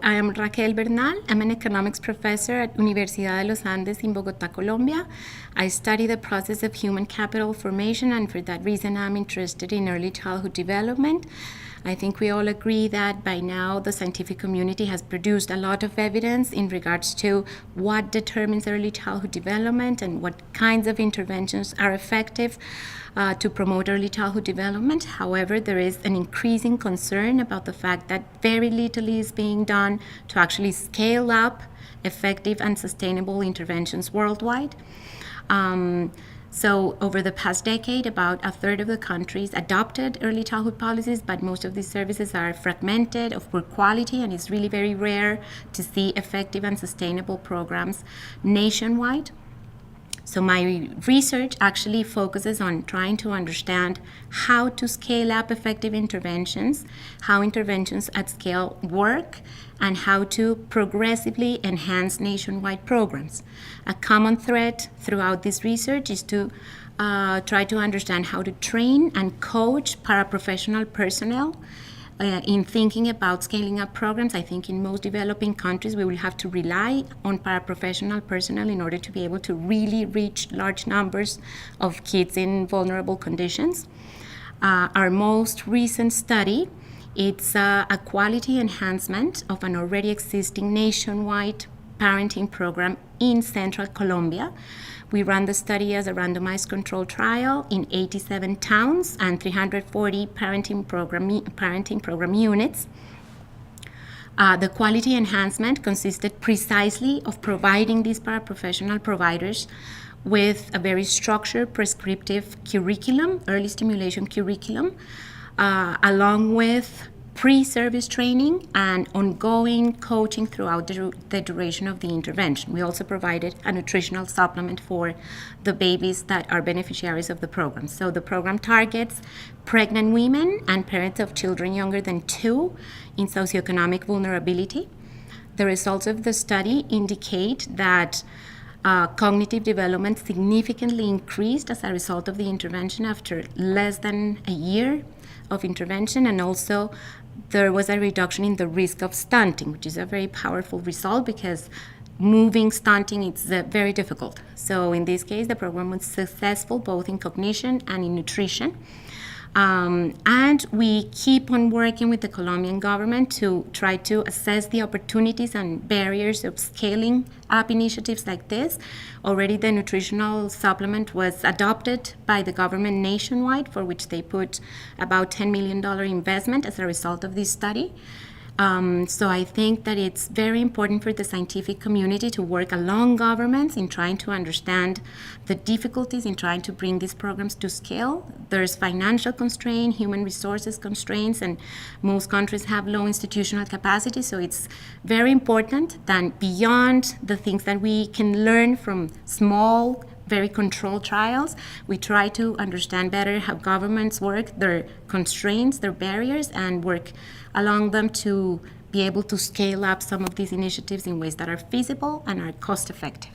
I am Raquel Bernal. I'm an economics professor at Universidad de los Andes in Bogotá, Colombia. I study the process of human capital formation, and for that reason I'm interested in early childhood development. I think we all agree that by now the scientific community has produced a lot of evidence in regards to what determines early childhood development and what kinds of interventions are effective to promote early childhood development. However, there is an increasing concern about the fact that very little is being done to actually scale up effective and sustainable interventions worldwide. So over the past decade, about a third of the countries adopted early childhood policies, but most of these services are fragmented, of poor quality, and it's really very rare to see effective and sustainable programs nationwide. So my research actually focuses on trying to understand how to scale up effective interventions, how interventions at scale work, and how to progressively enhance nationwide programs. A common thread throughout this research is to try to understand how to train and coach paraprofessional personnel in thinking about scaling up programs. I think in most developing countries we will have to rely on paraprofessional personnel in order to be able to really reach large numbers of kids in vulnerable conditions. Our most recent study, it's a quality enhancement of an already existing nationwide parenting program in central Colombia. We ran the study as a randomized controlled trial in 87 towns and 340 parenting program units. The quality enhancement consisted precisely of providing these paraprofessional providers with a very structured prescriptive curriculum, early stimulation curriculum, along with pre-service training and ongoing coaching throughout the duration of the intervention. We also provided a nutritional supplement for the babies that are beneficiaries of the program. So the program targets pregnant women and parents of children younger than 2 in socioeconomic vulnerability. The results of the study indicate that cognitive development significantly increased as a result of the intervention after less than a year of intervention, and also there was a reduction in the risk of stunting, which is a very powerful result because moving stunting is very difficult. So in this case, the program was successful both in cognition and in nutrition. And we keep on working with the Colombian government to try to assess the opportunities and barriers of scaling up initiatives like this. Already the nutritional supplement was adopted by the government nationwide, for which they put about $10 million investment as a result of this study. So I think that it's very important for the scientific community to work along governments in trying to understand the difficulties in trying to bring these programs to scale. There's financial constraint, human resources constraints, and most countries have low institutional capacity. So it's very important that beyond the things that we can learn from small, very controlled trials, we try to understand better how governments work, their constraints, their barriers, and work along them to be able to scale up some of these initiatives in ways that are feasible and are cost effective.